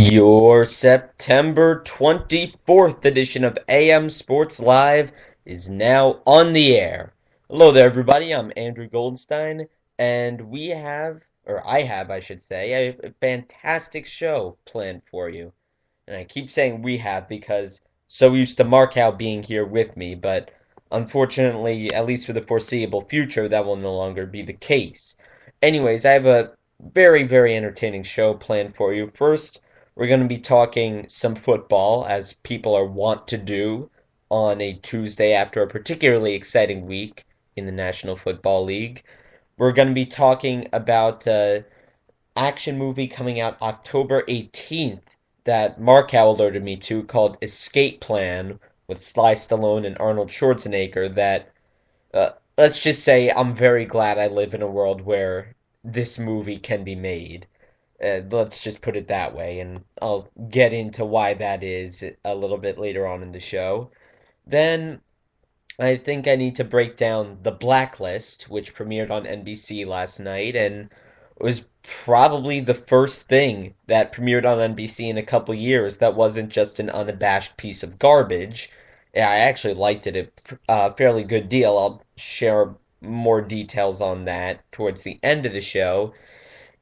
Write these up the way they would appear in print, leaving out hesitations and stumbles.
Your September 24th edition of AM Sports Live is now on the air. Hello there, everybody. I'm Andrew Goldstein, and I have, I should say, a fantastic show planned for you. And I keep saying we have because so used to Markow being here with me, but unfortunately, at least for the foreseeable future, that will no longer be the case. Anyways, I have a very, very entertaining show planned for you. First, we're going to be talking some football, as people are wont to do on a Tuesday after a particularly exciting week in the National Football League. We're going to be talking about action movie coming out October 18th that Markow alerted me to called Escape Plan with Sly Stallone and Arnold Schwarzenegger that let's just say I'm very glad I live in a world where this movie can be made. Let's just put it that way, and I'll get into why that is a little bit later on in the show. Then I think I need to break down The Blacklist, which premiered on NBC last night and was probably the first thing that premiered on NBC in a couple years that wasn't just an unabashed piece of garbage. Yeah, I actually liked it a fairly good deal. I'll share more details on that towards the end of the show.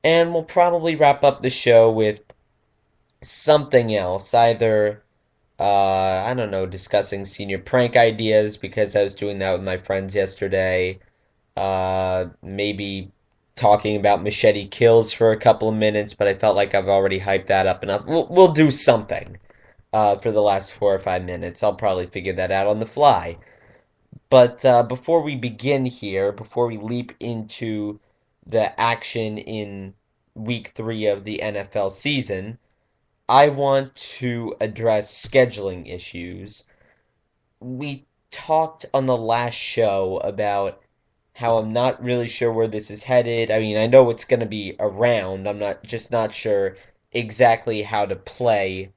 And we'll probably wrap up the show with something else, either I don't know, discussing senior prank ideas because I was doing that with my friends yesterday. Maybe talking about Machete Kills for a couple of minutes, but I felt like I've already hyped that up enough. We'll do something for the last 4 or 5 minutes. I'll probably figure that out on the fly. But before we begin here, before we leap into the action in week 3 of the NFL season, I want to address scheduling issues. We talked on the last show about how I'm not really sure where this is headed. I mean, I know it's going to be around. I'm not sure exactly how to play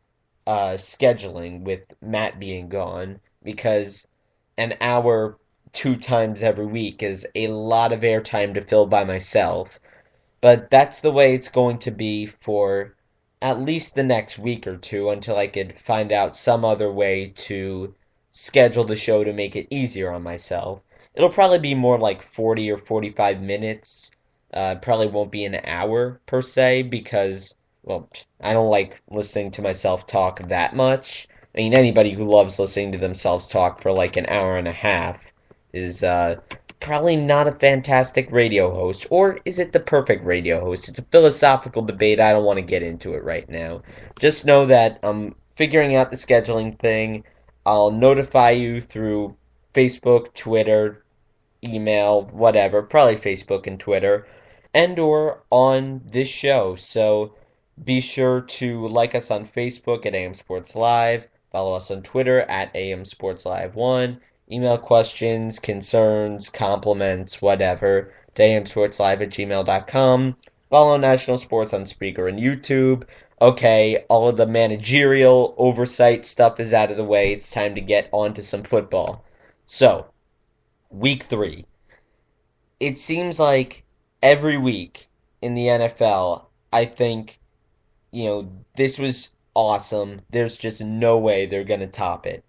scheduling with Matt being gone because an hour 2 times every week is a lot of airtime to fill by myself. But that's the way it's going to be for at least the next week or two until I could find out some other way to schedule the show to make it easier on myself. It'll probably be more like 40 or 45 minutes. Probably won't be an hour per se because, well, I don't like listening to myself talk that much. I mean, anybody who loves listening to themselves talk for like an hour and a half is probably not a fantastic radio host. Or is it the perfect radio host? It's a philosophical debate. I don't want to get into it right now. Just know that I'm figuring out the scheduling thing. I'll notify you through Facebook, Twitter, email, whatever, probably Facebook and Twitter, and or on this show. So be sure to like us on Facebook at AM Sports Live, follow us on Twitter at AM Sports Live 1, email questions, concerns, compliments, whatever, to amsportslive at gmail.com. Follow National Sports on Spreaker and YouTube. Okay, all of the managerial oversight stuff is out of the way. It's time to get on to some football. So, week 3. It seems like every week in the NFL, I think, this was awesome. There's just no way they're going to top it.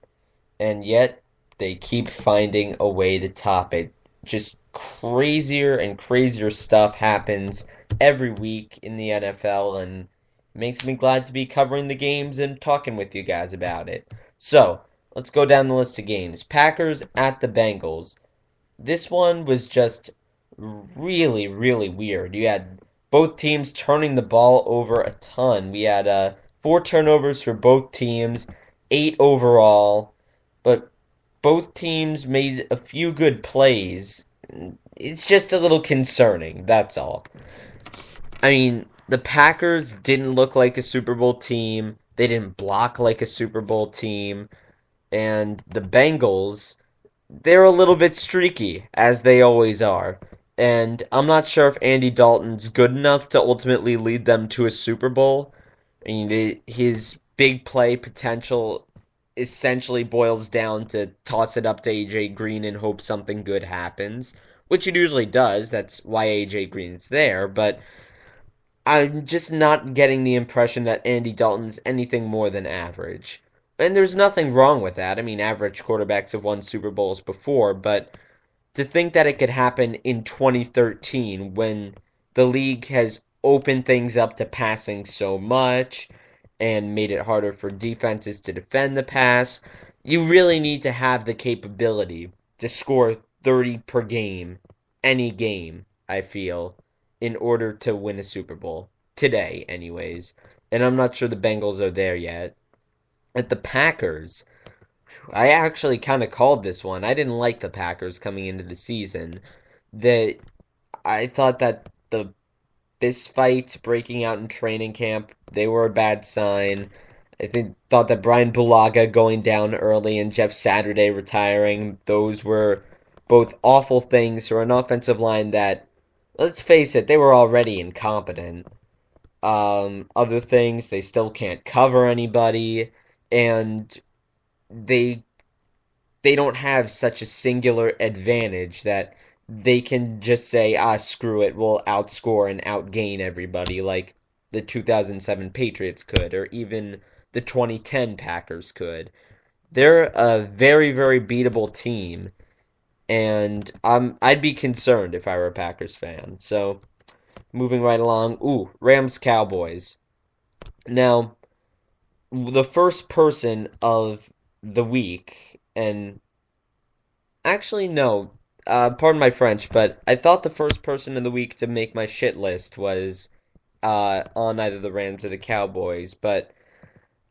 And yet, they keep finding a way to top it. Just crazier and crazier stuff happens every week in the NFL, and makes me glad to be covering the games and talking with you guys about it. So, let's go down the list of games. Packers at the Bengals. This one was just really, really weird. You had both teams turning the ball over a ton. We had 4 turnovers for both teams, 8 overall, but both teams made a few good plays. It's just a little concerning, that's all. I mean, the Packers didn't look like a Super Bowl team. They didn't block like a Super Bowl team. And the Bengals, they're a little bit streaky, as they always are. And I'm not sure if Andy Dalton's good enough to ultimately lead them to a Super Bowl. I mean, his big play potential essentially boils down to toss it up to AJ Green and hope something good happens, which it usually does. That's why AJ Green's there. But I'm just not getting the impression that Andy Dalton's anything more than average. And there's nothing wrong with that. I mean, average quarterbacks have won Super Bowls before, but to think that it could happen in 2013 when the league has opened things up to passing so much and made it harder for defenses to defend the pass, you really need to have the capability to score 30 per game, any game, I feel, in order to win a Super Bowl. Today, anyways. And I'm not sure the Bengals are there yet. At the Packers, I actually kind of called this one. I didn't like the Packers coming into the season. That I thought that the fist fights breaking out in training camp, they were a bad sign. Thought that Brian Bulaga going down early and Jeff Saturday retiring, those were both awful things for an offensive line that, let's face it, they were already incompetent. Other things, they still can't cover anybody, and they they don't have such a singular advantage that they can just say, screw it, we'll outscore and outgain everybody like the 2007 Patriots could, or even the 2010 Packers could. They're a very, very beatable team, and I'd be concerned if I were a Packers fan. So, moving right along, Rams Cowboys. Now, the first person of the week, and actually, no. Pardon my French, but I thought the first person in the week to make my shit list was on either the Rams or the Cowboys, but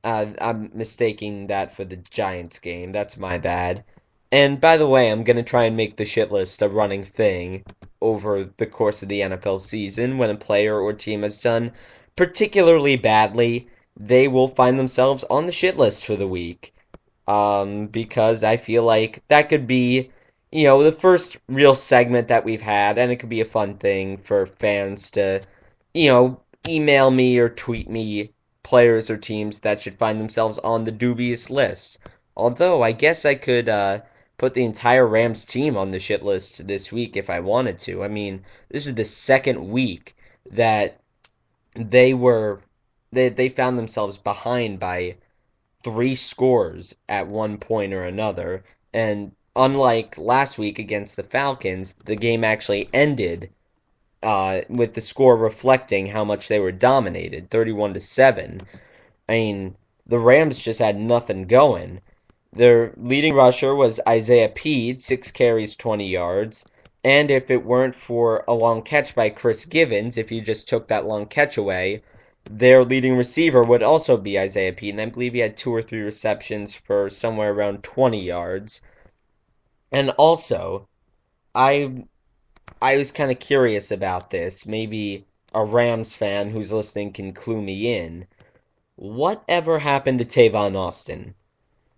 I'm mistaking that for the Giants game. That's my bad. And by the way, I'm gonna try and make the shit list a running thing over the course of the NFL season. When a player or team has done particularly badly, they will find themselves on the shit list for the week, because I feel like that could be, the first real segment that we've had, and it could be a fun thing for fans to, email me or tweet me players or teams that should find themselves on the dubious list. Although, I guess I could put the entire Rams team on the shit list this week if I wanted to. I mean, this is the second week that they were they found themselves behind by three scores at one point or another. And unlike last week against the Falcons, the game actually ended with the score reflecting how much they were dominated, 31-7. I mean, the Rams just had nothing going. Their leading rusher was Isaiah Pead, 6 carries, 20 yards. And if it weren't for a long catch by Chris Givens, if you just took that long catch away, their leading receiver would also be Isaiah Pead, and I believe he had 2 or 3 receptions for somewhere around 20 yards. And also, I I was kind of curious about this. Maybe a Rams fan who's listening can clue me in. Whatever happened to Tavon Austin?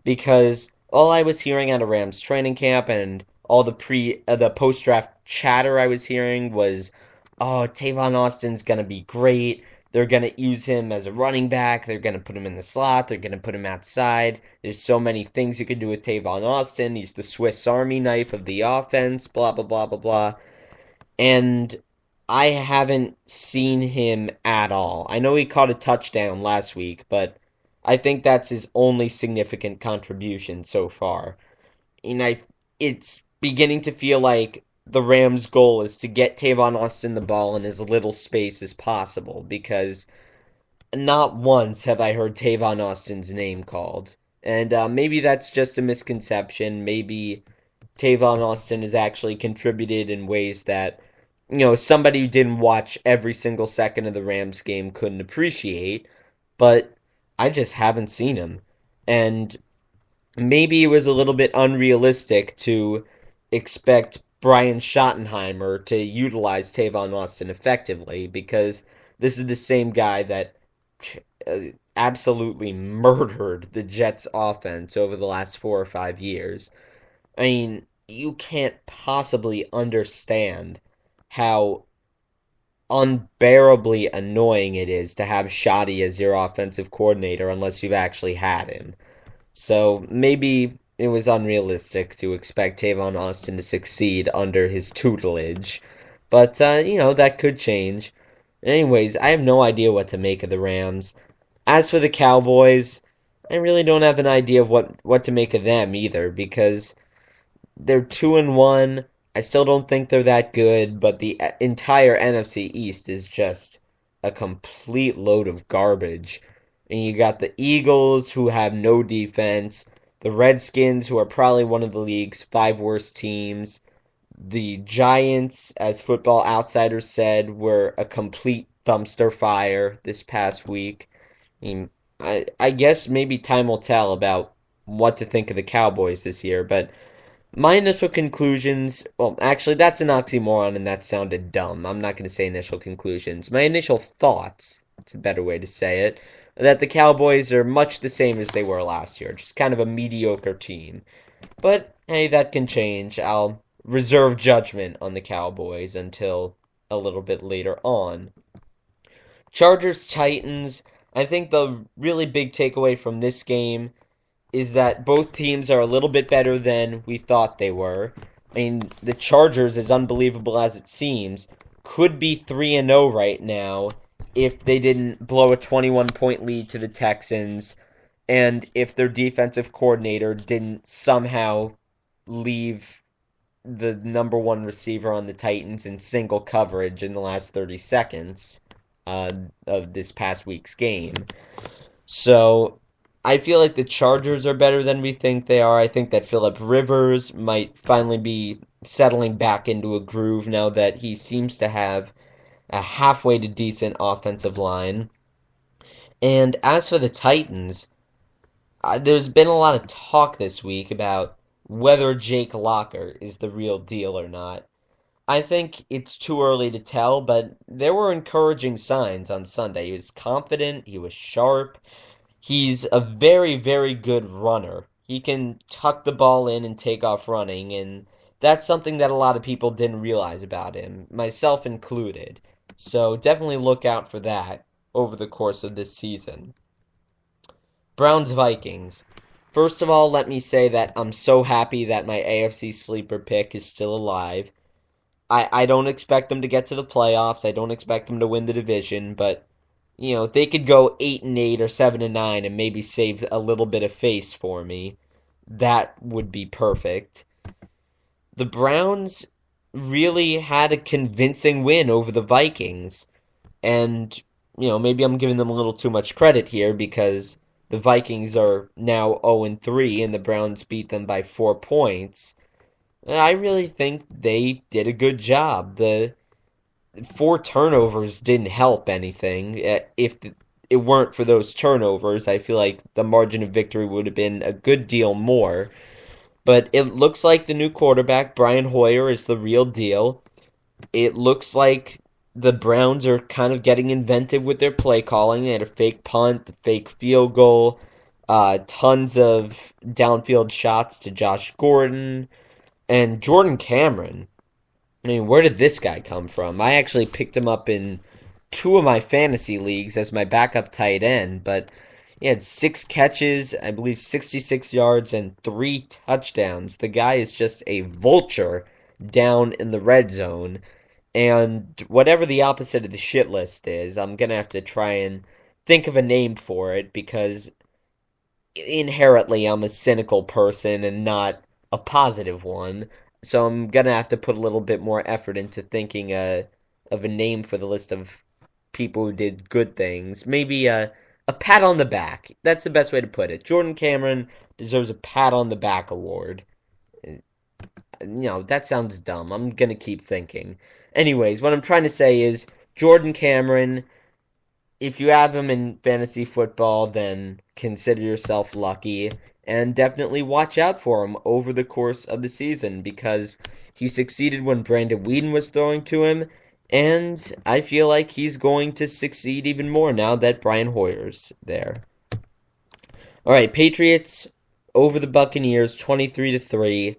Because all I was hearing at a Rams training camp and all the post draft chatter I was hearing was, oh, Tavon Austin's gonna be great. They're gonna use him as a running back. They're gonna put him in the slot. They're gonna put him outside. There's so many things you could do with Tavon Austin. He's the Swiss Army knife of the offense. Blah blah blah blah blah. And I haven't seen him at all. I know he caught a touchdown last week, but I think that's his only significant contribution so far. And it's beginning to feel like the Rams' goal is to get Tavon Austin the ball in as little space as possible, because not once have I heard Tavon Austin's name called. And maybe that's just a misconception. Maybe Tavon Austin has actually contributed in ways that, somebody who didn't watch every single second of the Rams game couldn't appreciate, but I just haven't seen him. And maybe it was a little bit unrealistic to expect Brian Schottenheimer to utilize Tavon Austin effectively, because this is the same guy that uh, absolutely murdered the Jets offense over the last 4 or 5 years. I mean, you can't possibly understand how unbearably annoying it is to have Shoddy as your offensive coordinator unless you've actually had him. So maybe it was unrealistic to expect Tavon Austin to succeed under his tutelage. But, that could change. Anyways, I have no idea what to make of the Rams. As for the Cowboys, I really don't have an idea of what to make of them either because they're 2-1. I still don't think they're that good, but the entire NFC East is just a complete load of garbage. And you got the Eagles who have no defense, the Redskins who are probably one of the league's five worst teams, the Giants, as Football Outsiders said, were a complete dumpster fire this past week. I mean, I guess maybe time will tell about what to think of the Cowboys this year, but my initial conclusions, well, actually, that's an oxymoron and that sounded dumb. I'm not going to say initial conclusions. My initial thoughts, it's a better way to say it, that the Cowboys are much the same as they were last year, just kind of a mediocre team. But hey, that can change. I'll reserve judgment on the Cowboys until a little bit later on. Chargers Titans, I think the really big takeaway from this game is that both teams are a little bit better than we thought they were. I mean, the Chargers, as unbelievable as it seems, could be 3-0 right now if they didn't blow a 21-point lead to the Texans and if their defensive coordinator didn't somehow leave the number one receiver on the Titans in single coverage in the last 30 seconds of this past week's game. So I feel like the Chargers are better than we think they are. I think that Philip Rivers might finally be settling back into a groove now that he seems to have a halfway to decent offensive line. And as for the Titans, there's been a lot of talk this week about whether Jake Locker is the real deal or not. I think it's too early to tell, but there were encouraging signs on Sunday. He was confident, he was sharp, he's a very, very good runner. He can tuck the ball in and take off running, and that's something that a lot of people didn't realize about him, myself included. So definitely look out for that over the course of this season. Browns Vikings. First of all, let me say that I'm so happy that my AFC sleeper pick is still alive. I don't expect them to get to the playoffs. I don't expect them to win the division, but they could go 8-8 or 7-9 and maybe save a little bit of face for me. That would be perfect. The Browns really had a convincing win over the Vikings, and maybe I'm giving them a little too much credit here because the Vikings are now 0-3 and the Browns beat them by 4 points. I really think they did a good job. The 4 turnovers didn't help anything. If it weren't for those turnovers, I feel like the margin of victory would have been a good deal more. But it looks like the new quarterback, Brian Hoyer, is the real deal. It looks like the Browns are kind of getting inventive with their play calling. They had a fake punt, a fake field goal, tons of downfield shots to Josh Gordon, and Jordan Cameron. I mean, where did this guy come from? I actually picked him up in 2 of my fantasy leagues as my backup tight end, but he had 6 catches, I believe 66 yards, and 3 touchdowns. The guy is just a vulture down in the red zone. And whatever the opposite of the shit list is, I'm gonna have to try and think of a name for it because inherently I'm a cynical person and not a positive one. So I'm gonna have to put a little bit more effort into thinking of a name for the list of people who did good things. Maybe a pat on the back. That's the best way to put it. Jordan Cameron deserves a pat on the back award. That sounds dumb. I'm gonna keep thinking. Anyways, what I'm trying to say is Jordan Cameron, if you have him in fantasy football, then consider yourself lucky and definitely watch out for him over the course of the season because he succeeded when Brandon Weeden was throwing to him, and I feel like he's going to succeed even more now that Brian Hoyer's there. All right, Patriots over the Buccaneers 23-3.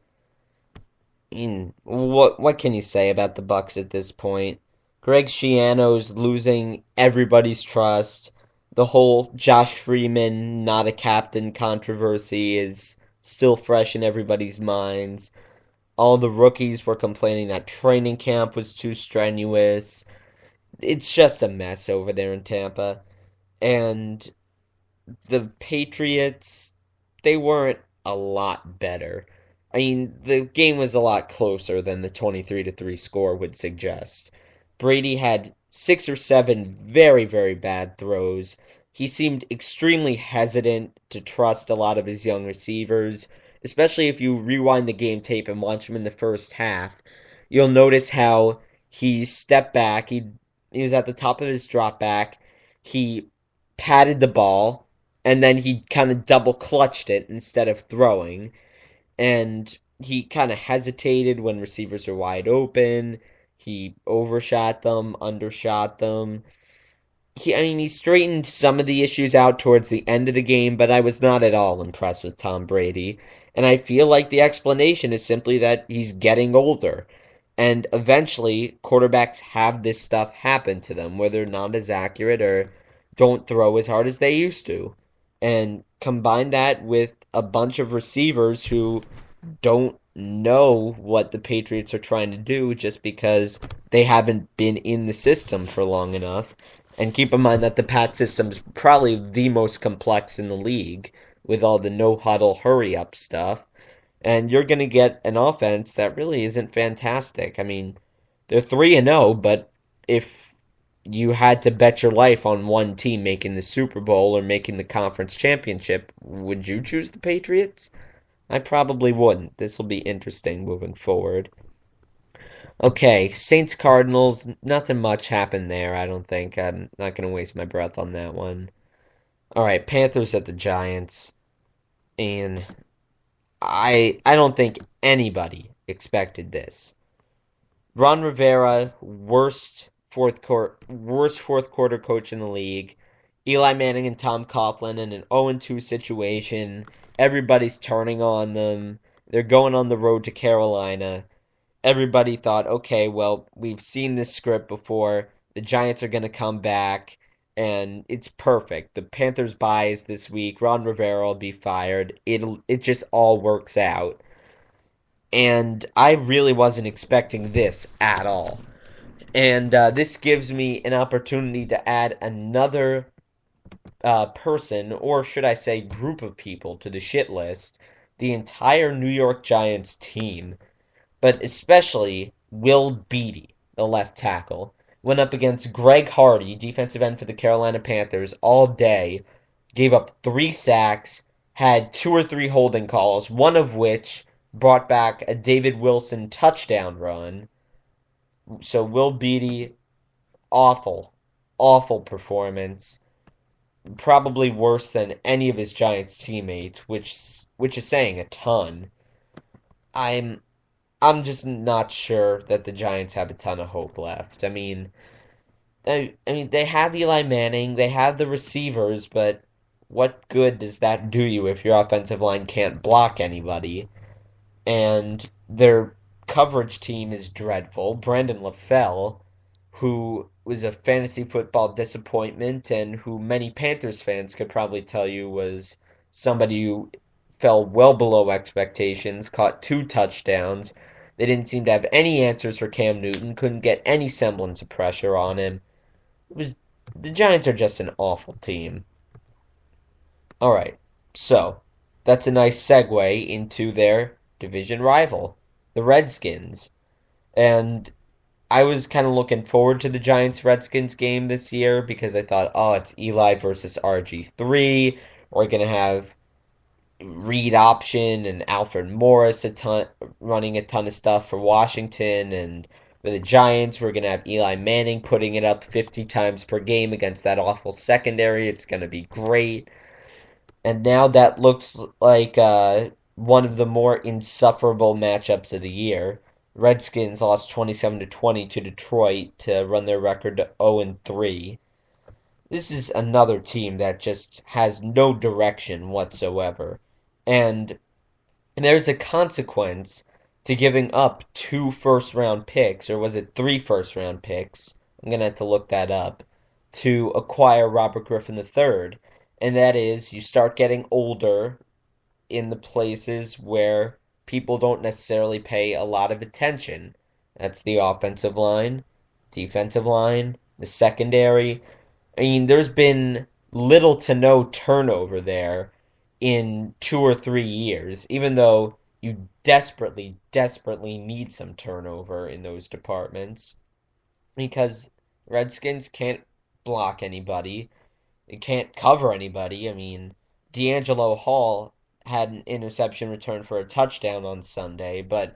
What can you say about the Bucs at this point? Greg Schiano's losing everybody's trust. The whole Josh Freeman not a captain controversy is still fresh in everybody's minds. All the rookies were complaining that training camp was too strenuous. it's just a mess over there in Tampa. And the Patriots, they weren't a lot better. I mean, the game was a lot closer than the 23 to 3 score would suggest. Brady had 6 or 7 very, very bad throws. He seemed extremely hesitant to trust a lot of his young receivers, especially if you rewind the game tape and watch him in the first half. You'll notice how he stepped back, he was at the top of his drop back. He patted the ball and then he kind of double clutched it instead of throwing. And he kind of hesitated when receivers are wide open. He overshot them, undershot them. He straightened some of the issues out towards the end of the game, but I was not at all impressed with Tom Brady. And I feel like the explanation is simply that he's getting older. And eventually, quarterbacks have this stuff happen to them where they're not as accurate or don't throw as hard as they used to. And combine that with a bunch of receivers who don't know what the Patriots are trying to do just because they haven't been in the system for long enough. And keep in mind that the Pat system is probably the most complex in the league with all the no huddle hurry up stuff. And you're going to get an offense that really isn't fantastic. I mean, they're 3 and 0, but if you had to bet your life on one team making the Super Bowl or making the conference championship, would you choose the Patriots? I probably wouldn't. This will be interesting moving forward. Okay, Saints Cardinals, nothing much happened there, I don't think. I'm not going to waste my breath on that one. All right, Panthers at the Giants. And I don't think anybody expected this. Ron Rivera, worst fourth quarter coach in the league. Eli Manning and Tom Coughlin in an 0-2 situation. Everybody's turning on them. They're going on the road to Carolina. Everybody thought, okay, well, we've seen this script before. The Giants are going to come back, and it's perfect. The Panthers buys this week. Ron Rivera will be fired. It just all works out. And I really wasn't expecting this at all. And this gives me an opportunity to add another person, or should I say group of people, to the shit list. The entire New York Giants team, but especially Will Beatty, the left tackle, went up against Greg Hardy, defensive end for the Carolina Panthers, all day, gave up 3 sacks, had 2 or 3 holding calls, one of which brought back a David Wilson touchdown run. So Will Beatty, awful, awful performance. Probably worse than any of his Giants teammates, which is saying a ton. I'm I'm just not sure that the Giants have a ton of hope left. I mean, they have Eli Manning, they have the receivers, but what good does that do you if your offensive line can't block anybody? And their coverage team is dreadful. Brandon LaFell, who was a fantasy football disappointment and who many Panthers fans could probably tell you was somebody who fell well below expectations, caught 2 touchdowns. They didn't seem to have any answers for Cam Newton, couldn't get any semblance of pressure on him. It was the Giants are just an awful team. All right, so that's a nice segue into their division rival, the Redskins. And I was kind of looking forward to the Giants Redskins game this year because I thought, oh, it's Eli versus RG3. We're going to have read option and Alfred Morris running a ton of stuff for Washington, and for the Giants we're gonna have Eli Manning putting it up 50 times per game against that awful secondary. It's gonna be great. And now that looks like one of the more insufferable matchups of the year. Redskins lost 27 to 20 to Detroit to run their record to 0-3. This is another team that just has no direction whatsoever. And there's a consequence to giving up 2 first round picks, or was it 3 first round picks? I'm going to have to look that up, to acquire Robert Griffin III. And that is, you start getting older in the places where people don't necessarily pay a lot of attention. That's the offensive line, defensive line, the secondary. I mean, there's been little to no turnover there in 2 or 3 years, even though you desperately, desperately need some turnover in those departments because Redskins can't block anybody. It can't cover anybody. I mean, D'Angelo Hall had an interception return for a touchdown on Sunday, but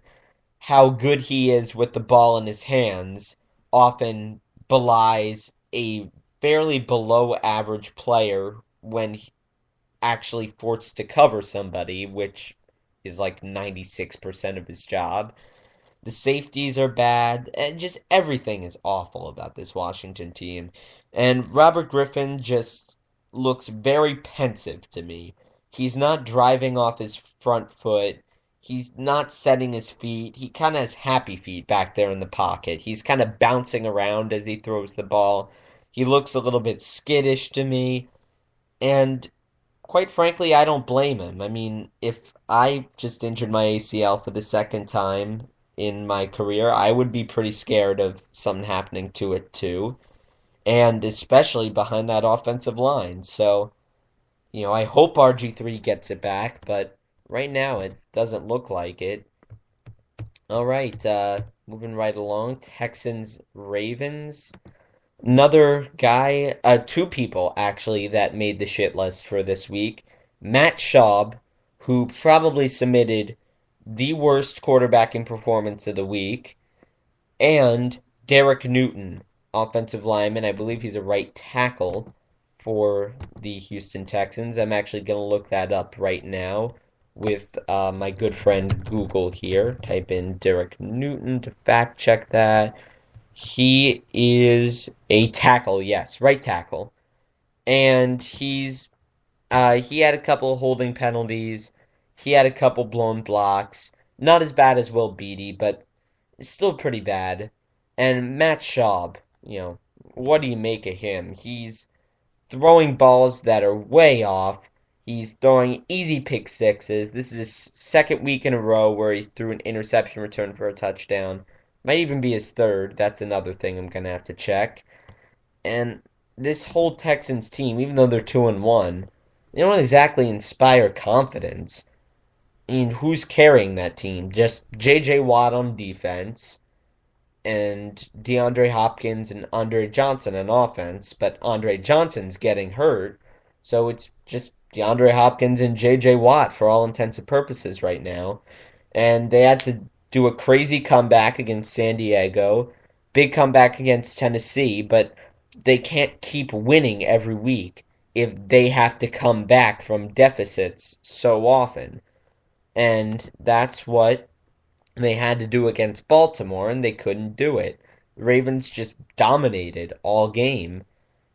how good he is with the ball in his hands often belies a fairly below average player when actually forced to cover somebody, which is like 96% of his job. The safeties are bad, and just everything is awful about this Washington team. And Robert Griffin just looks very pensive to me. He's not driving off his front foot. He's not setting his feet. He kind of has happy feet back there in the pocket. He's kind of bouncing around as he throws the ball. He looks a little bit skittish to me. And quite frankly, I don't blame him. I mean, if I just injured my ACL for the second time in my career, I would be pretty scared of something happening to it too, and especially behind that offensive line. So, I hope RG3 gets it back, but right now it doesn't look like it. All right, moving right along, Texans Ravens. Another guy, two people actually that made the shit list for this week. Matt Schaub, who probably submitted the worst quarterbacking performance of the week, and Derek Newton, offensive lineman. I believe he's a right tackle for the Houston Texans. I'm actually going to look that up right now with my good friend Google here. Type in Derek Newton to fact check that. He is a tackle, yes, right tackle. And he had a couple of holding penalties. He had a couple blown blocks. Not as bad as Will Beatty, but still pretty bad. And Matt Schaub, what do you make of him? He's throwing balls that are way off. He's throwing easy pick sixes. This is his second week in a row where he threw an interception return for a touchdown. Might even be his third. That's another thing I'm gonna have to check. And this whole Texans team, even though they're 2-1, they don't exactly inspire confidence. I mean, who's carrying that team? Just J.J. Watt on defense and DeAndre Hopkins and Andre Johnson on offense, but Andre Johnson's getting hurt, so it's just DeAndre Hopkins and J.J. Watt for all intents and purposes right now. And they had to do a crazy comeback against San Diego, big comeback against Tennessee, but they can't keep winning every week if they have to come back from deficits so often. And that's what they had to do against Baltimore, and they couldn't do it. The Ravens just dominated all game,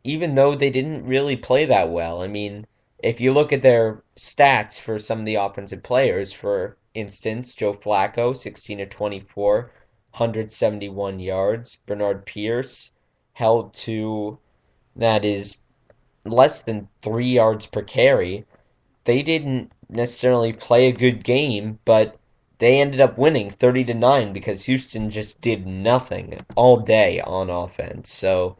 even though they didn't really play that well. I mean, if you look at their stats for some of the offensive players, for instance, Joe Flacco, 16 of 24, 171 yards. Bernard Pierce held to, that is less than 3 yards per carry. They didn't necessarily play a good game, but they ended up winning 30-9 because Houston just did nothing all day on offense. So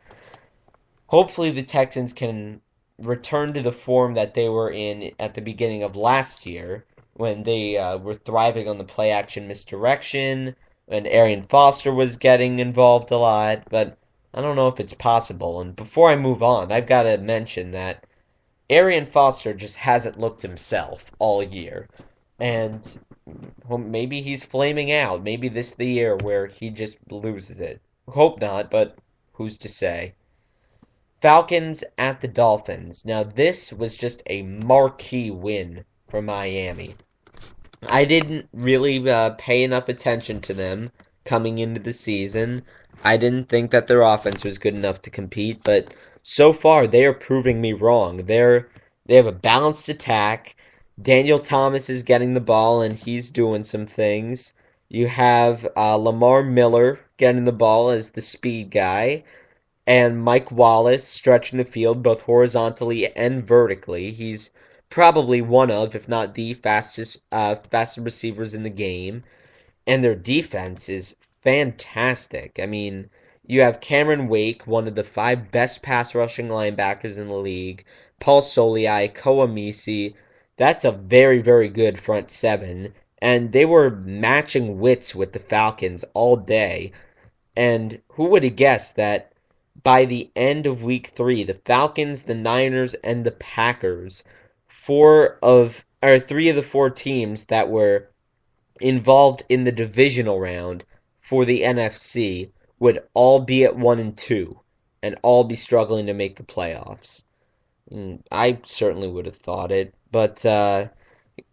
hopefully the Texans can return to the form that they were in at the beginning of last year when they were thriving on the play action misdirection and Arian Foster was getting involved a lot, but I don't know if it's possible. And before I move on, I've got to mention that Arian Foster just hasn't looked himself all year. And well, maybe he's flaming out. Maybe this is the year where he just loses it. Hope not, but who's to say? Falcons at the Dolphins. Now, this was just a marquee win for Miami. I didn't really pay enough attention to them coming into the season. I didn't think that their offense was good enough to compete, but so far they are proving me wrong. They have a balanced attack. Daniel Thomas is getting the ball and he's doing some things. You have Lamar Miller getting the ball as the speed guy, and Mike Wallace stretching the field both horizontally and vertically. He's probably one of, if not the fastest receivers in the game, and their defense is fantastic. I mean, You have Cameron Wake, one of the five best pass rushing linebackers in the league. Paul Soliai, Koamisi. That's a very, very good front seven. And they were matching wits with the Falcons all day. And who would have guessed that by the end of week 3, the Falcons, the Niners, and the Packers, three of the four teams that were involved in the divisional round for the NFC would all be at 1-2 and all be struggling to make the playoffs. I certainly would have thought it, but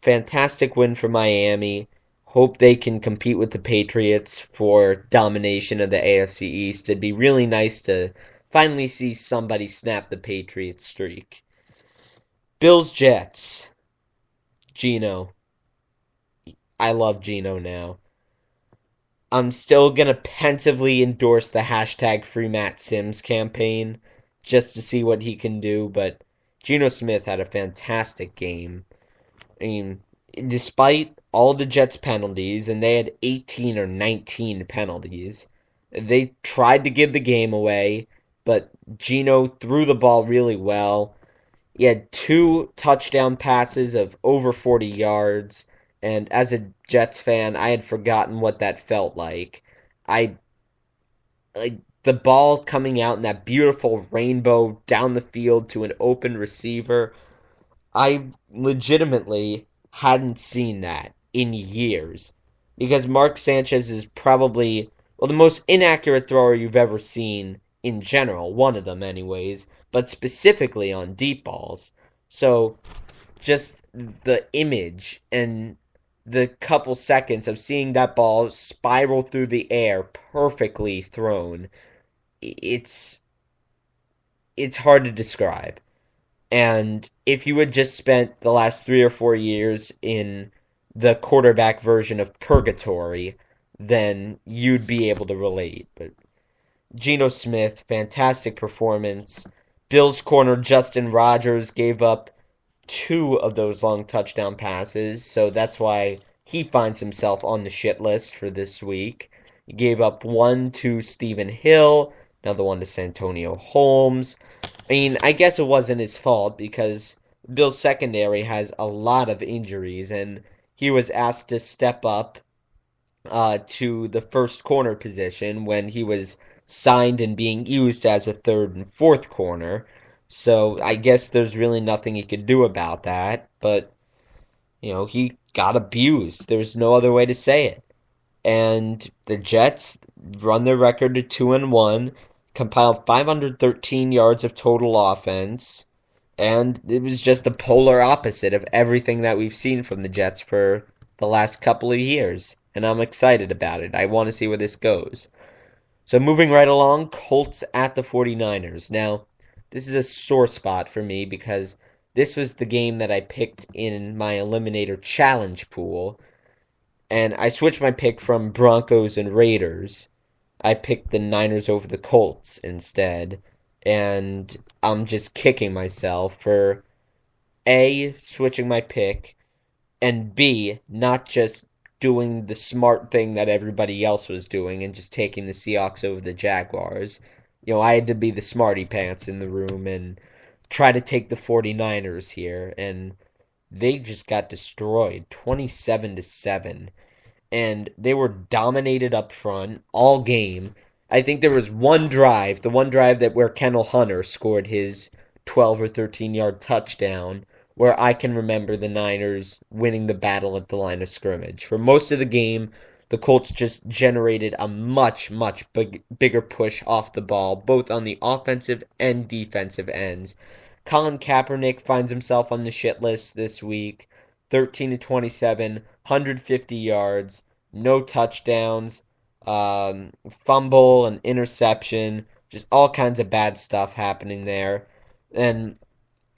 fantastic win for Miami. Hope they can compete with the Patriots for domination of the AFC East. It'd be really nice to finally see somebody snap the Patriots streak. Bills Jets. Gino. I love Gino now. I'm still gonna pensively endorse the hashtag Free Matt Sims campaign just to see what he can do, but Geno Smith had a fantastic game. I mean, despite all the Jets' penalties, and they had 18 or 19 penalties, they tried to give the game away, but Geno threw the ball really well. He had two touchdown passes of over 40 yards, and as a Jets fan, I had forgotten what that felt like. I like the ball coming out in that beautiful rainbow down the field to an open receiver. I legitimately hadn't seen that in years because Mark Sanchez is probably, well, the most inaccurate thrower you've ever seen in general, one of them anyways, but specifically on deep balls. So just the image and the couple seconds of seeing that ball spiral through the air perfectly thrown, it's it's hard to describe. And if you had just spent the last 3 or 4 years in the quarterback version of purgatory, then you'd be able to relate. But Geno Smith, fantastic performance. Bills corner Justin Rogers gave up two of those long touchdown passes, so that's why he finds himself on the shit list for this week. He gave up one to Stephen Hill, another one to Santonio Holmes. I mean, I guess it wasn't his fault because Bill's secondary has a lot of injuries, and he was asked to step up to the first corner position when he was signed and being used as a third and fourth corner. So I guess there's really nothing he could do about that. But, he got abused. There's no other way to say it. And the Jets run their record to 2-1, compiled 513 yards of total offense, and it was just the polar opposite of everything that we've seen from the Jets for the last couple of years. And I'm excited about it. I want to see where this goes. So moving right along, Colts at the 49ers. Now, this is a sore spot for me because this was the game that I picked in my Eliminator Challenge pool, and I switched my pick from Broncos and Raiders. I picked the Niners over the Colts instead, and I'm just kicking myself for A, switching my pick, and B, not just doing the smart thing that everybody else was doing and just taking the Seahawks over the Jaguars. I had to be the smarty pants in the room and try to take the 49ers here, and they just got destroyed 27-7, and they were dominated up front all game. I think there was one drive, the one drive that where Kendall Hunter scored his 12 or 13-yard touchdown, where I can remember the Niners winning the battle at the line of scrimmage. For most of the game, the Colts just generated a much, much bigger push off the ball, both on the offensive and defensive ends. Colin Kaepernick finds himself on the shit list this week. 13 to 27, 150 yards, no touchdowns, fumble and interception, just all kinds of bad stuff happening there. And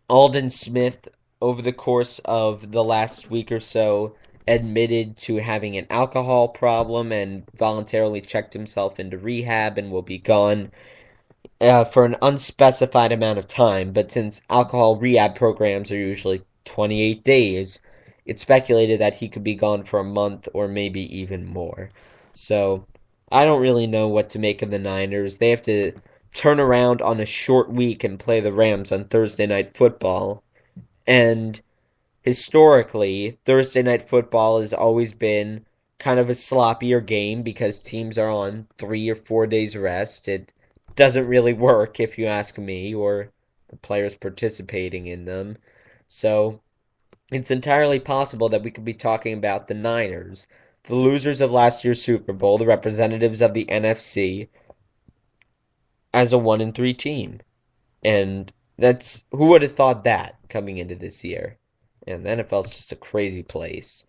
Aldon Smith, over the course of the last week or so, admitted to having an alcohol problem and voluntarily checked himself into rehab and will be gone for an unspecified amount of time. But since alcohol rehab programs are usually 28 days, it's speculated that he could be gone for a month or maybe even more. So I don't really know what to make of the Niners. They have to turn around on a short week and play the Rams on Thursday Night Football. And historically, Thursday Night Football has always been kind of a sloppier game because teams are on 3 or 4 days rest. It doesn't really work, if you ask me, or the players participating in them. So it's entirely possible that we could be talking about the Niners, the losers of last year's Super Bowl, the representatives of the NFC, as a 1-3 team. And that's who would have thought that coming into this year? And the NFL's just a crazy place.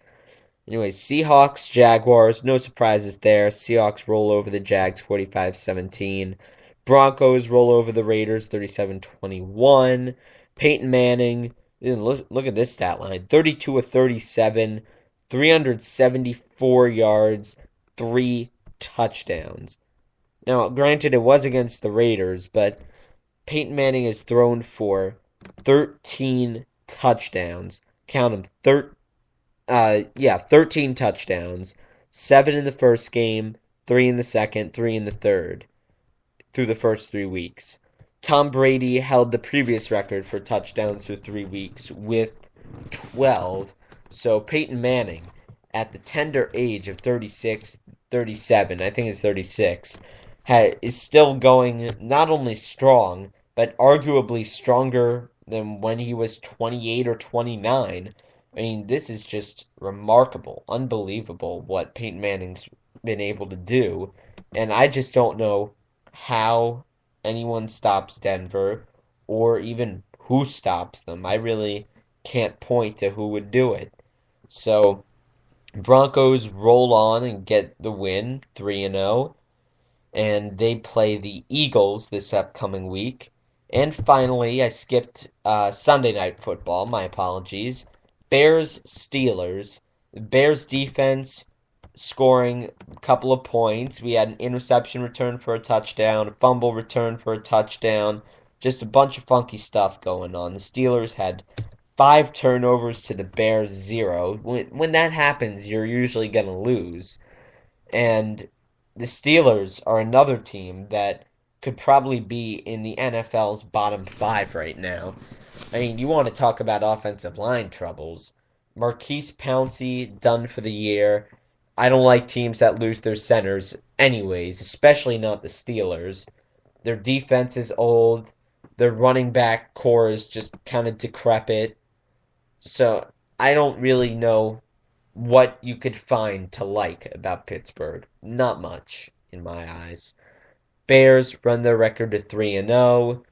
Anyway, Seahawks, Jaguars, no surprises there. Seahawks roll over the Jags 45-17. Broncos roll over the Raiders 37-21. Peyton Manning, look at this stat line. 32 of 37, 374 yards, 3 touchdowns. Now, granted, it was against the Raiders, but Peyton Manning has thrown for 13 touchdowns. Count them, 13 touchdowns. 7 in the first game, 3 in the second, 3 in the third, through the first 3 weeks. Tom Brady held the previous record for touchdowns through 3 weeks with 12. So Peyton Manning, at the tender age of 36, 37, I think it's 36, is still going not only strong, but arguably stronger than when he was 28 or 29. I mean, this is just remarkable, unbelievable what Peyton Manning's been able to do. And I just don't know how anyone stops Denver or even who stops them. I really can't point to who would do it. So, Broncos roll on and get the win, 3-0, and they play the Eagles this upcoming week. And finally, I skipped Sunday Night Football, my apologies. Bears Steelers. Bears defense scoring a couple of points. We had an interception return for a touchdown, a fumble return for a touchdown, just a bunch of funky stuff going on. The Steelers had 5 turnovers to the Bears 0. When that happens, you're usually going to lose. And the Steelers are another team that could probably be in the NFL's bottom 5 right now. I mean, you want to talk about offensive line troubles. Marquise Pouncey done for the year. I don't like teams that lose their centers anyways, especially not the Steelers. Their defense is old. Their running back core is just kind of decrepit. So I don't really know what you could find to like about Pittsburgh. Not much, in my eyes. Bears run their record to 3-0.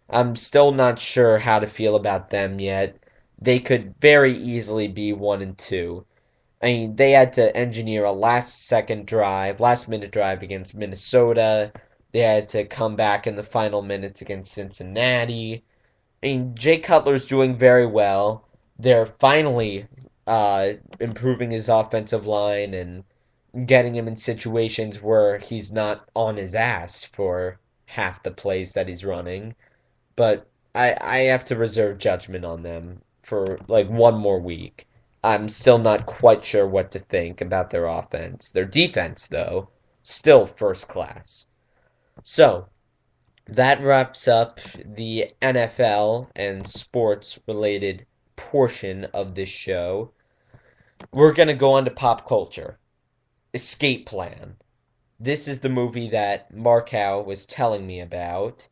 I'm still not sure how to feel about them yet. They could very easily be 1-2. I mean, they had to engineer a last minute drive against Minnesota. They had to come back in the final minutes against Cincinnati. I mean, Jay Cutler's doing very well. They're finally improving his offensive line and getting him in situations where he's not on his ass for half the plays that he's running. But I have to reserve judgment on them for like one more week. I'm still not quite sure what to think about their offense. Their defense, though, still first class. So, that wraps up the NFL and sports related portion of this show. We're going to go on to pop culture. Escape Plan. This is the movie that Markow was telling me about.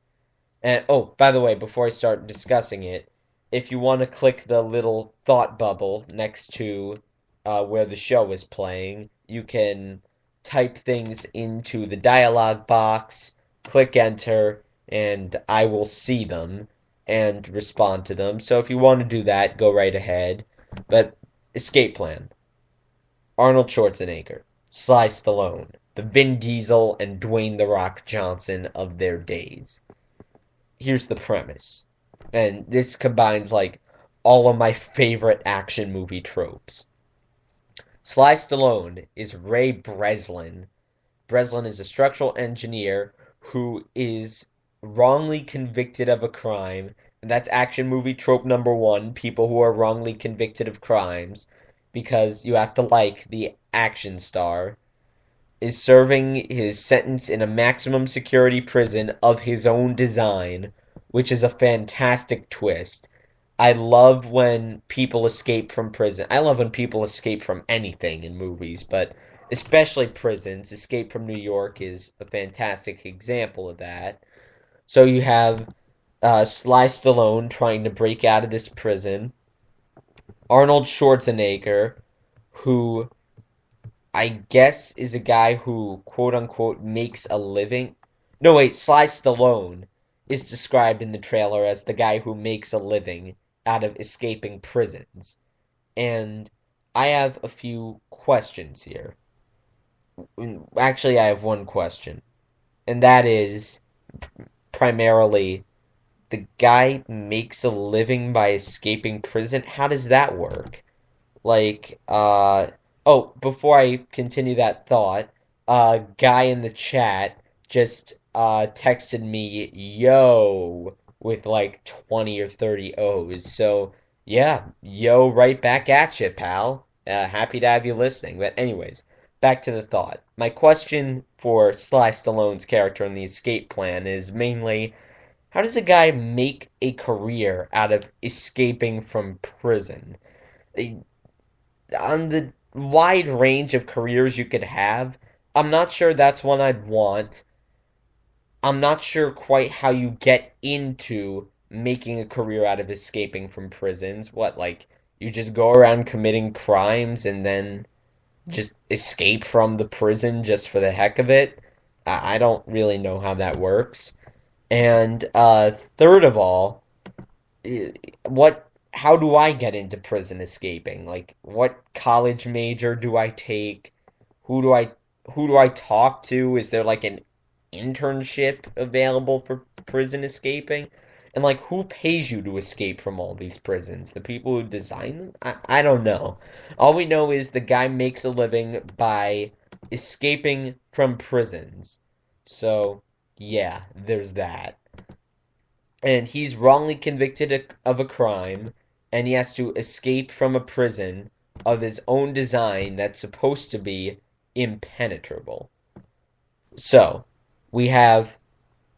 And oh, by the way, before I start discussing it, if you want to click the little thought bubble next to where the show is playing, you can type things into the dialog box, click enter, and I will see them and respond to them. So if you want to do that, go right ahead. But Escape Plan. Arnold Schwarzenegger, Sly Stallone, the Vin Diesel and Dwayne "The Rock" Johnson of their days. Here's the premise. And this combines like all of my favorite action movie tropes. Sly Stallone is Ray Breslin. Breslin is a structural engineer who is wrongly convicted of a crime. And that's action movie trope number 1, people who are wrongly convicted of crimes, because you have to like the action star. is serving his sentence in a maximum security prison of his own design, which is a fantastic twist. I love when people escape from prison. I love when people escape from anything in movies, but especially prisons. Escape from New York is a fantastic example of that. So you have Sly Stallone trying to break out of this prison, Arnold Schwarzenegger, who I guess is a guy who quote unquote makes a living. No, wait, Sly Stallone is described in the trailer as the guy who makes a living out of escaping prisons. And I have a few questions here. Actually, I have one question, and that is primarily the guy makes a living by escaping prison. How does that work? Like, oh, before I continue that thought, a guy in the chat just texted me yo with like 20 or 30 O's. So, yeah, yo right back at you, pal. Happy to have you listening. But anyways, back to the thought. My question for Sly Stallone's character in the escape plan is mainly how does a guy make a career out of escaping from prison? On the wide range of careers you could have, I'm not sure that's one I'd want. I'm not sure quite how you get into making a career out of escaping from prisons. What, like, you just go around committing crimes and then just escape from the prison just for the heck of it? I don't really know how that works. And third of all, what how do I get into prison escaping? Like what college major do I take? Who do I who do I talk to? Is there like an internship available for prison escaping? And like who pays you to escape from all these prisons? The people who design them? I don't know. All we know is the guy makes a living by escaping from prisons. So, yeah, there's that and he's wrongly convicted of a crime, and he has to escape from a prison of his own design that's supposed to be impenetrable. So, we have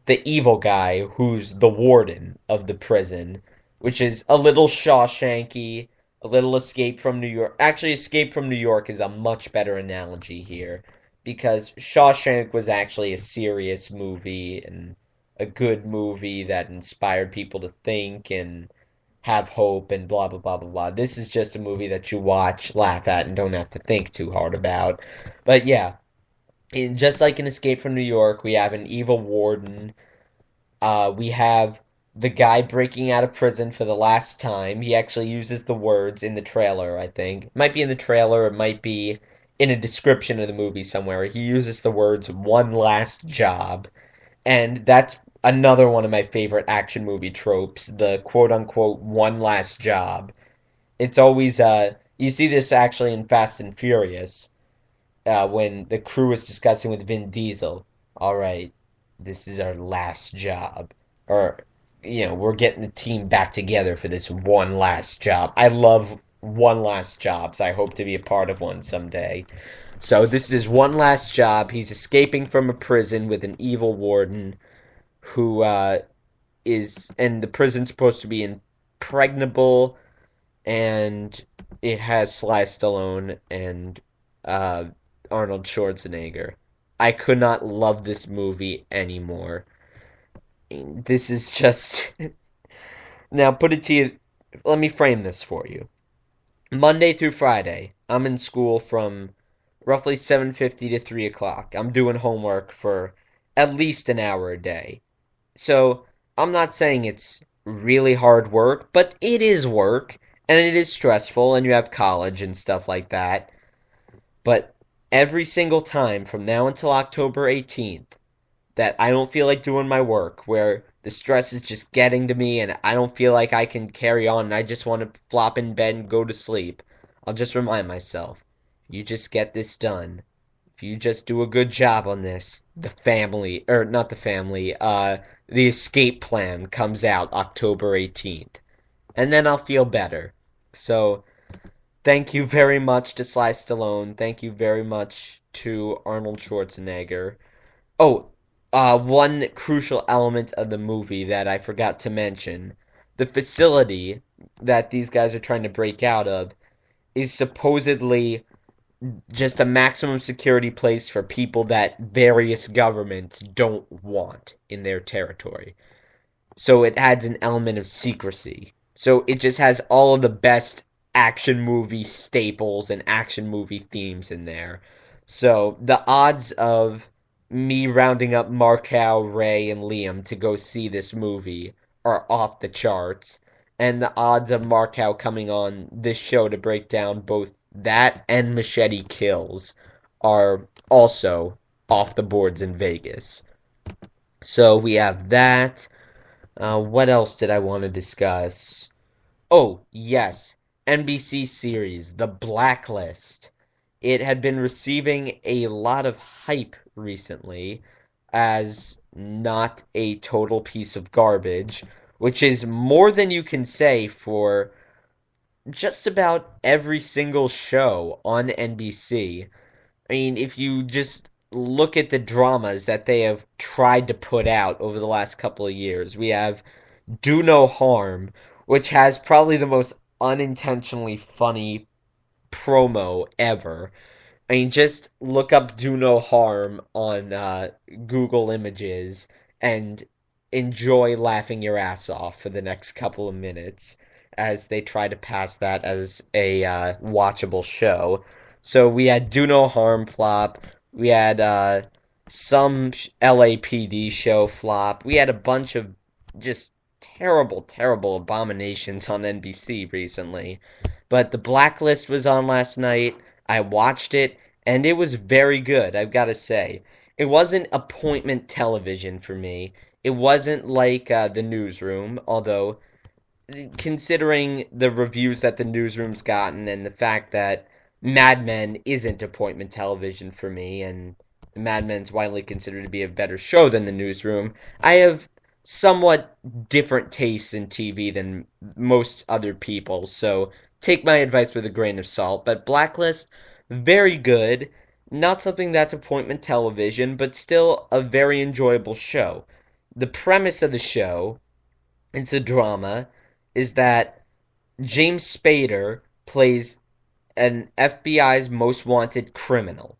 the evil guy who's the warden of the prison, which is a little Shawshanky, a little Escape from New York. Actually, Escape from New York is a much better analogy here because Shawshank was actually a serious movie and a good movie that inspired people to think and have hope and blah blah blah blah blah. This is just a movie that you watch, laugh at, and don't have to think too hard about. But yeah, just like in Escape from New York, we have an evil warden we have the guy breaking out of prison for the last time. He actually uses the words in the trailer, I think. It might be in the trailer, it might be in a description of the movie somewhere. He uses the words one last job. And that's another one of my favorite action movie tropes, the quote unquote one last job. It's always you see this actually in Fast and Furious when the crew is discussing with Vin Diesel. All right, this is our last job, or we're getting the team back together for this one last job. I love one last jobs. I hope to be a part of one someday. So this is his one last job. He's escaping from a prison with an evil warden who and the prison's supposed to be impregnable, and it has Sly Stallone and uh, Arnold Schwarzenegger. I could not love this movie anymore. This is just. Now, put it to you. Let me frame this for you. Monday through Friday, I'm in school from roughly 7:50 to 3 o'clock. I'm doing homework for at least an hour a day. So, I'm not saying it's really hard work, but it is work, and it is stressful, and you have college and stuff like that. But every single time from now until October 18th that I don't feel like doing my work, where the stress is just getting to me and I don't feel like I can carry on and I just want to flop in bed and go to sleep, I'll just remind myself, you just get this done. If you just do a good job on this, the family, or not the family, the escape plan comes out October 18th. And then I'll feel better. So, thank you very much to Sly Stallone. Thank you very much to Arnold Schwarzenegger. Oh, one crucial element of the movie that I forgot to mention. The facility that these guys are trying to break out of is supposedly just a maximum security place for people that various governments don't want in their territory. So it adds an element of secrecy. So it just has all of the best action movie staples and action movie themes in there. So the odds of me rounding up Markow, Ray, and Liam to go see this movie are off the charts. And the odds of Markow coming on this show to break down both that and Machete Kills are also off the boards in Vegas. So we have that. What else did I want to discuss? Oh, yes, NBC series, The Blacklist. It had been receiving a lot of hype recently as not a total piece of garbage, which is more than you can say for just about every single show on NBC. I mean, if you just look at the dramas that they have tried to put out over the last couple of years, we have Do No Harm, which has probably the most unintentionally funny promo ever. I mean, just look up Do No Harm on Google Images and enjoy laughing your ass off for the next couple of minutes as they try to pass that as a watchable show. So we had Do No Harm flop. We had some LAPD show flop. We had a bunch of just terrible, terrible abominations on NBC recently. But The Blacklist was on last night. I watched it, and it was very good, I've got to say. It wasn't appointment television for me. It wasn't like The Newsroom, although considering the reviews that the newsroom's gotten and the fact that Mad Men isn't appointment television for me, and Mad Men's widely considered to be a better show than the newsroom, I have somewhat different tastes in TV than most other people, so take my advice with a grain of salt. But Blacklist, very good. Not something that's appointment television, but still a very enjoyable show. The premise of the show, it's a drama, is that James Spader plays an FBI's most wanted criminal.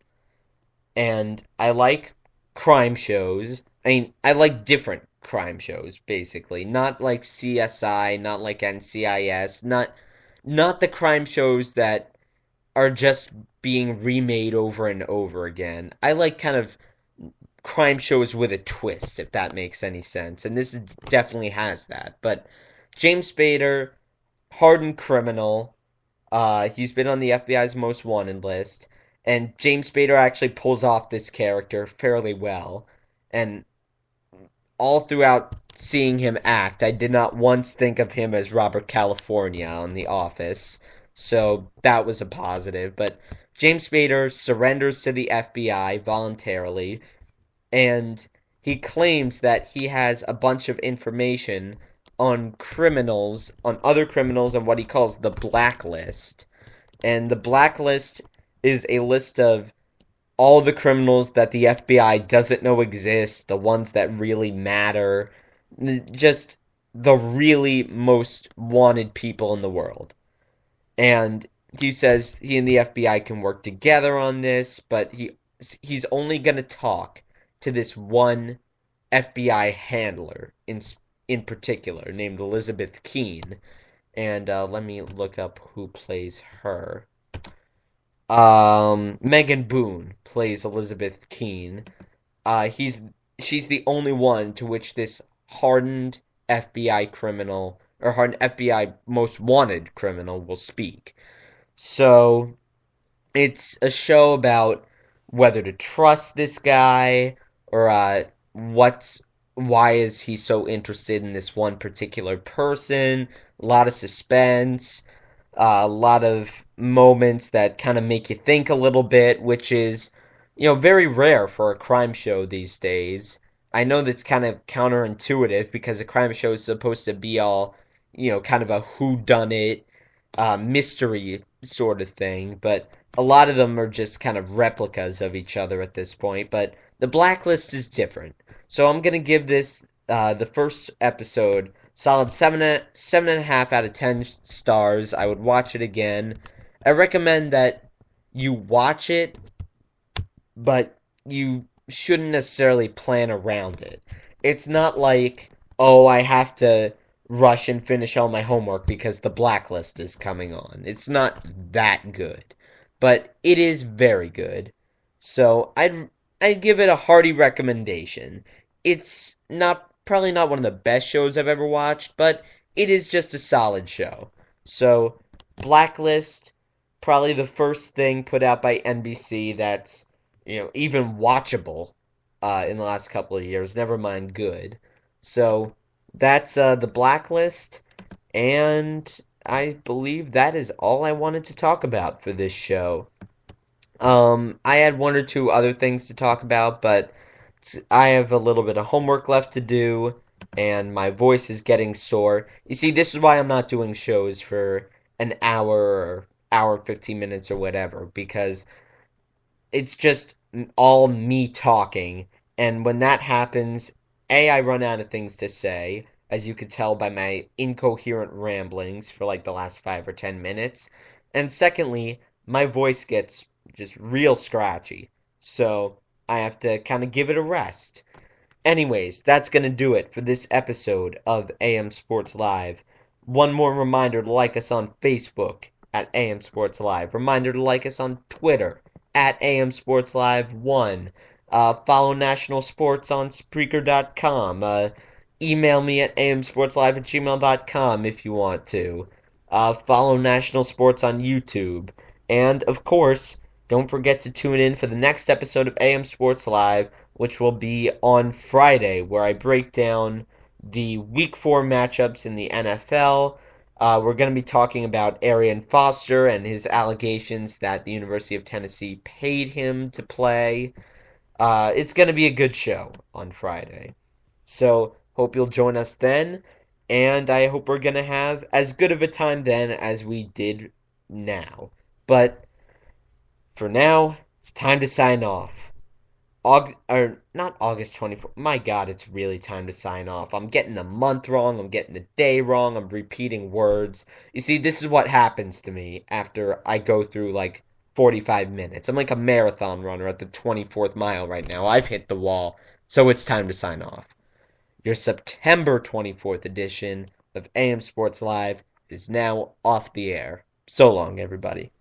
And I like crime shows. I mean, I like different crime shows, basically. Not like CSI, not like NCIS, not the crime shows that are just being remade over and over again. I like kind of crime shows with a twist, if that makes any sense. And this definitely has that. But James Spader, hardened criminal. He's been on the FBI's most wanted list. And James Spader actually pulls off this character fairly well. And all throughout seeing him act, I did not once think of him as Robert California on The Office. So that was a positive. But James Spader surrenders to the FBI voluntarily, and he claims that he has a bunch of information on criminals, on other criminals, on what he calls the blacklist. And the blacklist is a list of all the criminals that the FBI doesn't know exist, the ones that really matter, just the really most wanted people in the world. And he says he and the FBI can work together on this, but he's only going to talk to this one FBI handler in particular, named Elizabeth Keene. And let me look up who plays her. Megan Boone plays Elizabeth Keene. He's she's the only one to which this hardened FBI criminal or hardened FBI most wanted criminal will speak. So it's a show about whether to trust this guy or why is he so interested in this one particular person. A lot of suspense, a lot of moments that kind of make you think a little bit, which is, very rare for a crime show these days. I know that's kind of counterintuitive because a crime show is supposed to be all, kind of a whodunit, mystery sort of thing, but a lot of them are just kind of replicas of each other at this point, but the Blacklist is different. So I'm gonna give this the first episode solid 7.5 out of 10 stars. I would watch it again. I recommend that you watch it, but you shouldn't necessarily plan around it. It's not like, oh, I have to rush and finish all my homework because the blacklist is coming on. It's not that good, but it is very good. So I'd give it a hearty recommendation. It's not probably not one of the best shows I've ever watched, but it is just a solid show. So Blacklist, probably the first thing put out by NBC that's even watchable in the last couple of years. Never mind good. So that's the Blacklist, and I believe that is all I wanted to talk about for this show. I had one or two other things to talk about, but I have a little bit of homework left to do, and my voice is getting sore. You see, this is why I'm not doing shows for an hour or hour 15 minutes or whatever, because it's just all me talking. And when that happens, A, I run out of things to say, as you could tell by my incoherent ramblings for like the last 5 or 10 minutes. And secondly, my voice gets just real scratchy. So I have to kind of give it a rest. Anyways, that's going to do it for this episode of AM Sports Live. One more reminder to like us on Facebook at AM Sports Live. Reminder to like us on Twitter at AM Sports Live 1. Follow National Sports on Spreaker.com. Email me at amsportslive at gmail.com if you want to. Follow National Sports on YouTube. And, of course, don't forget to tune in for the next episode of AM Sports Live, which will be on Friday, where I break down the Week 4 matchups in the NFL. We're going to be talking about Arian Foster and his allegations that the University of Tennessee paid him to play. It's going to be a good show on Friday. So, hope you'll join us then, and I hope we're going to have as good of a time then as we did now. But for now, it's time to sign off. Or not August 24th. My God, it's really time to sign off. I'm getting the month wrong. I'm getting the day wrong. I'm repeating words. You see, this is what happens to me after I go through like 45 minutes. I'm like a marathon runner at the 24th mile right now. I've hit the wall. So it's time to sign off. Your September 24th edition of AM Sports Live is now off the air. So long, everybody.